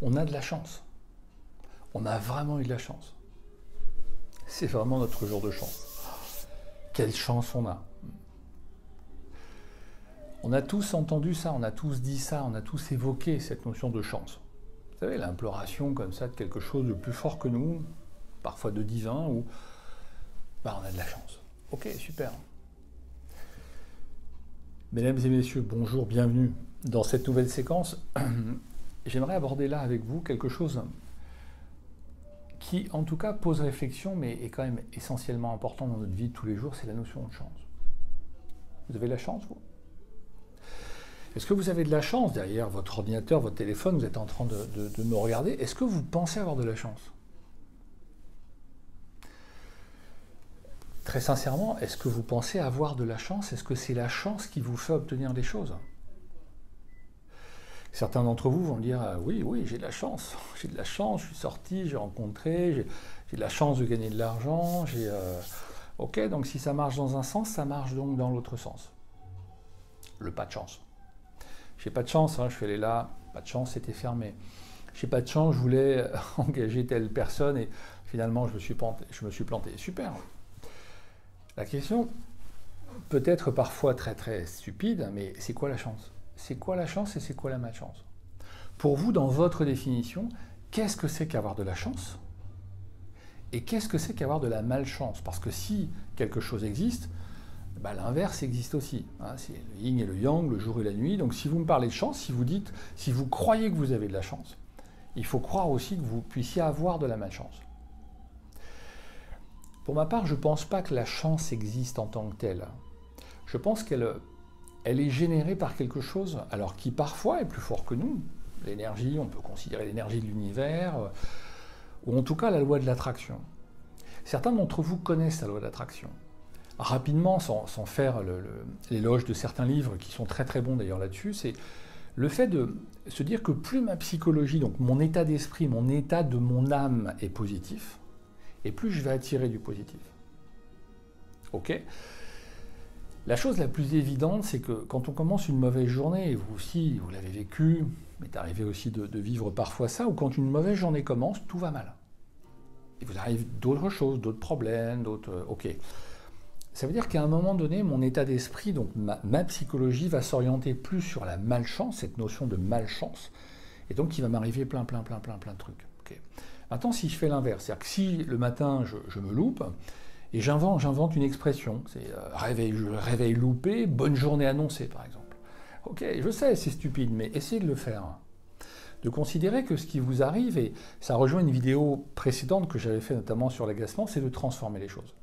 On a de la chance. On a vraiment eu de la chance. C'est vraiment notre jour de chance. Quelle chance on a. On a tous entendu ça, on a tous dit ça, on a tous évoqué cette notion de chance. Vous savez, l'imploration comme ça de quelque chose de plus fort que nous, parfois de divin, où on a de la chance. Ok, super. Mesdames et messieurs, bonjour, bienvenue dans cette nouvelle séquence. J'aimerais aborder là avec vous quelque chose qui, en tout cas, pose réflexion, mais est quand même essentiellement important dans notre vie de tous les jours, c'est la notion de chance. Vous avez de la chance, vous ? Est-ce que vous avez de la chance derrière votre ordinateur, votre téléphone, vous êtes en train de me regarder? Est-ce que vous pensez avoir de la chance? Très sincèrement, est-ce que vous pensez avoir de la chance? Est-ce que c'est la chance qui vous fait obtenir des choses? Certains d'entre vous vont me dire « Oui, j'ai de la chance, j'ai de la chance, je suis sorti, j'ai rencontré, j'ai de la chance de gagner de l'argent, Ok, donc si ça marche dans un sens, ça marche donc dans l'autre sens. » Le pas de chance. J'ai pas de chance, je suis allé là, pas de chance, c'était fermé. J'ai pas de chance, je voulais engager telle personne et finalement je me suis planté. Super. La question peut être parfois très très stupide, mais c'est quoi la chance? C'est quoi la chance et c'est quoi la malchance? Pour vous, dans votre définition, qu'est-ce que c'est qu'avoir de la chance? Et qu'est-ce que c'est qu'avoir de la malchance? Parce que si quelque chose existe, l'inverse existe aussi. C'est le yin et le yang, le jour et la nuit. Donc si vous me parlez de chance, si vous croyez que vous avez de la chance, il faut croire aussi que vous puissiez avoir de la malchance. Pour ma part, je ne pense pas que la chance existe en tant que telle. Je pense qu'elle est générée par quelque chose, alors qui parfois est plus fort que nous. L'énergie, on peut considérer l'énergie de l'univers, ou en tout cas la loi de l'attraction. Certains d'entre vous connaissent la loi de l'attraction. Rapidement, sans faire l'éloge de certains livres qui sont très très bons d'ailleurs là-dessus, c'est le fait de se dire que plus ma psychologie, donc mon état d'esprit, mon état de mon âme est positif, et plus je vais attirer du positif. Ok ? La chose la plus évidente, c'est que quand on commence une mauvaise journée, et vous aussi, vous l'avez vécu, m'est arrivé aussi de vivre parfois ça, ou quand une mauvaise journée commence, tout va mal. Et vous arrive d'autres choses, d'autres problèmes, d'autres... Ok. Ça veut dire qu'à un moment donné, mon état d'esprit, donc ma psychologie, va s'orienter plus sur la malchance, cette notion de malchance, et donc il va m'arriver plein de trucs. Okay. Maintenant, si je fais l'inverse, c'est-à-dire que si le matin, je me loupe, et j'invente une expression, c'est réveil loupé, bonne journée annoncée, par exemple. Ok, je sais, c'est stupide, mais essayez de le faire. De considérer que ce qui vous arrive, et ça rejoint une vidéo précédente que j'avais fait notamment sur l'agacement, c'est de transformer les choses.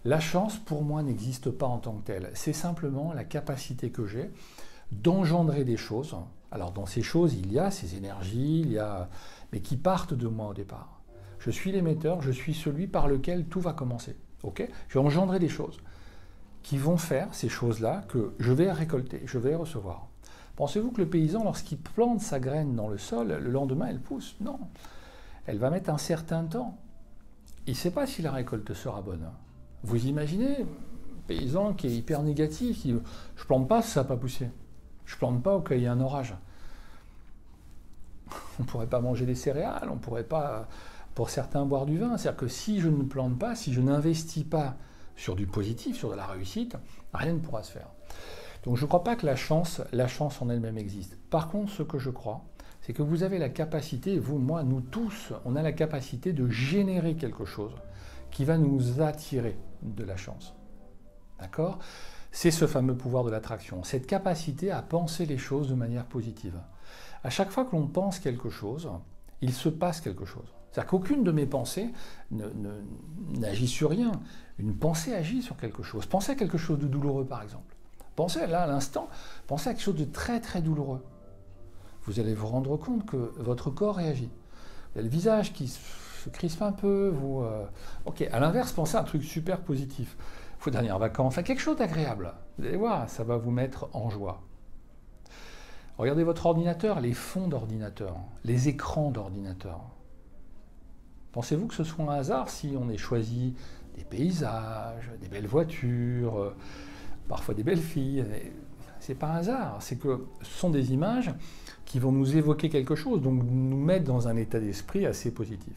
La chance, pour moi, n'existe pas en tant que telle. C'est simplement la capacité que j'ai d'engendrer des choses. Alors, dans ces choses, il y a ces énergies, mais qui partent de moi au départ. Je suis l'émetteur, je suis celui par lequel tout va commencer. Okay ? Je vais engendrer des choses qui vont faire ces choses-là que je vais récolter, je vais recevoir. Pensez-vous que le paysan, lorsqu'il plante sa graine dans le sol, le lendemain, elle pousse? Non. Elle va mettre un certain temps. Il ne sait pas si la récolte sera bonne. Vous imaginez, un paysan qui est hyper négatif, qui dit « je plante pas, ça n'a pas poussé. Je plante pas au cas où il y a un orage. » On ne pourrait pas manger des céréales, on ne pourrait pas, pour certains, boire du vin. C'est-à-dire que si je ne plante pas, si je n'investis pas sur du positif, sur de la réussite, rien ne pourra se faire. Donc je ne crois pas que la chance en elle-même existe. Par contre, ce que je crois, c'est que vous avez la capacité, vous, moi, nous tous, on a la capacité de générer quelque chose qui va nous attirer de la chance. D'accord ? C'est ce fameux pouvoir de l'attraction, cette capacité à penser les choses de manière positive. À chaque fois que l'on pense quelque chose, il se passe quelque chose. C'est-à-dire qu'aucune de mes pensées n'agit sur rien. Une pensée agit sur quelque chose. Pensez à quelque chose de douloureux, par exemple. Pensez là, à l'instant, pensez à quelque chose de très très douloureux. Vous allez vous rendre compte que votre corps réagit. Il y a le visage qui se crispe un peu. Ok, à l'inverse, pensez à un truc super positif. Vos dernières vacances, à quelque chose d'agréable. Vous allez voir, ça va vous mettre en joie. Regardez votre ordinateur, les fonds d'ordinateur, les écrans d'ordinateur. Pensez-vous que ce soit un hasard si on ait choisi des paysages, des belles voitures, parfois des belles filles? C'est pas un hasard, c'est que ce sont des images qui vont nous évoquer quelque chose, donc nous mettre dans un état d'esprit assez positif.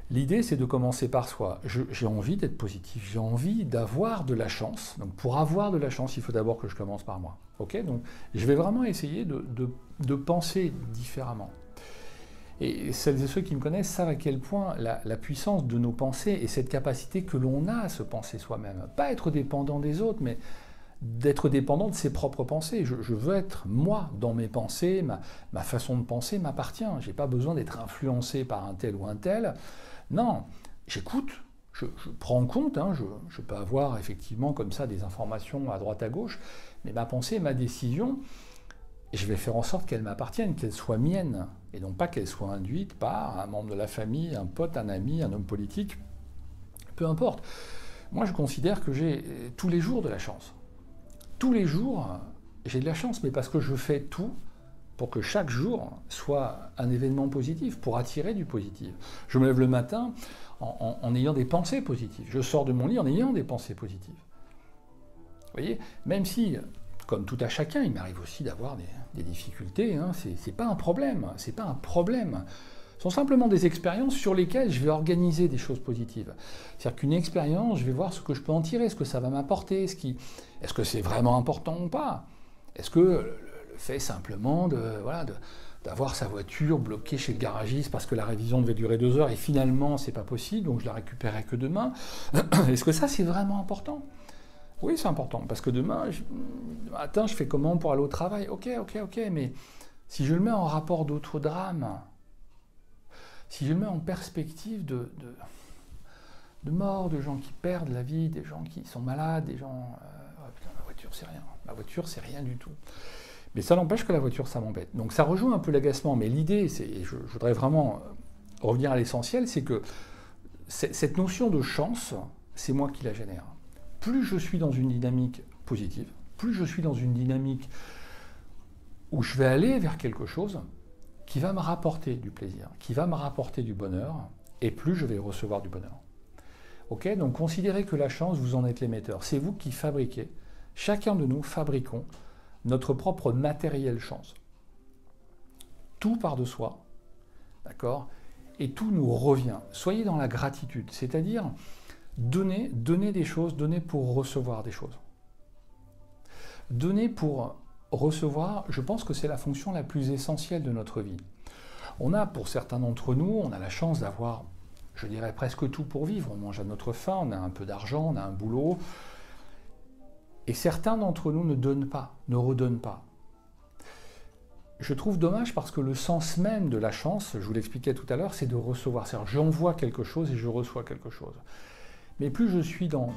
L'idée, c'est de commencer par soi. J'ai envie d'être positif, j'ai envie d'avoir de la chance. Donc pour avoir de la chance, il faut d'abord que je commence par moi. Okay, donc je vais vraiment essayer de penser différemment. Et celles et ceux qui me connaissent savent à quel point la puissance de nos pensées et cette capacité que l'on a à se penser soi-même. Pas être dépendant des autres, mais d'être dépendant de ses propres pensées. Je veux être moi dans mes pensées, ma façon de penser m'appartient. Je n'ai pas besoin d'être influencé par un tel ou un tel. Non, j'écoute, je prends en compte, hein, je peux avoir effectivement comme ça des informations à droite à gauche, mais ma pensée, ma décision, je vais faire en sorte qu'elle m'appartienne, qu'elle soit mienne, et non pas qu'elle soit induite par un membre de la famille, un pote, un ami, un homme politique, peu importe. Moi, je considère que j'ai tous les jours de la chance. Tous les jours, j'ai de la chance, mais parce que je fais tout pour que chaque jour soit un événement positif, pour attirer du positif. Je me lève le matin en ayant des pensées positives. Je sors de mon lit en ayant des pensées positives. Vous voyez, même si, comme tout à chacun, il m'arrive aussi d'avoir des difficultés, hein, c'est pas un problème, c'est pas un problème. Ce sont simplement des expériences sur lesquelles je vais organiser des choses positives. C'est-à-dire qu'une expérience, je vais voir ce que je peux en tirer, ce que ça va m'apporter, est-ce que c'est vraiment important ou pas. Est-ce que le fait simplement d'avoir sa voiture bloquée chez le garagiste parce que la révision devait durer 2 heures et finalement c'est pas possible, donc je la récupérerai que demain. Est-ce que ça c'est vraiment important? Oui, c'est important, parce que demain, matin, je fais comment pour aller au travail? Ok, mais si je le mets en rapport d'autres drames, si je le mets en perspective de mort, de gens qui perdent la vie, des gens qui sont malades, des gens... oh putain, la voiture, c'est rien. La voiture, c'est rien du tout. Mais ça n'empêche que la voiture, ça m'embête. Donc ça rejoint un peu l'agacement, mais l'idée, et je voudrais vraiment revenir à l'essentiel, c'est que cette notion de chance, c'est moi qui la génère. Plus je suis dans une dynamique positive, plus je suis dans une dynamique où je vais aller vers quelque chose qui va me rapporter du plaisir, qui va me rapporter du bonheur, et plus je vais recevoir du bonheur. Ok, donc considérez que la chance, vous en êtes l'émetteur. C'est vous qui fabriquez, chacun de nous fabriquons notre propre matériel chance. Tout part de soi, d'accord? Et tout nous revient. Soyez dans la gratitude, c'est-à-dire donner des choses, donner pour recevoir des choses. Donner pour recevoir, je pense que c'est la fonction la plus essentielle de notre vie. On a, pour certains d'entre nous, on a la chance d'avoir, je dirais, presque tout pour vivre. On mange à notre faim, on a un peu d'argent, on a un boulot. Et certains d'entre nous ne donnent pas, ne redonnent pas. Je trouve dommage parce que le sens même de la chance, je vous l'expliquais tout à l'heure, c'est de recevoir. C'est-à-dire, j'envoie quelque chose et je reçois quelque chose. Mais plus je suis dans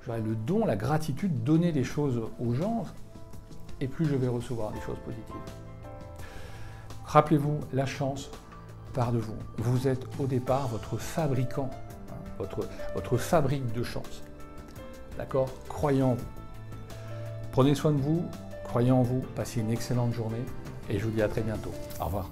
le don, la gratitude, donner des choses aux gens, et plus je vais recevoir des choses positives. Rappelez-vous, la chance part de vous. Vous êtes au départ votre fabricant, hein, votre fabrique de chance. D'accord? Croyez en vous. Prenez soin de vous, croyez en vous, passez une excellente journée et je vous dis à très bientôt. Au revoir.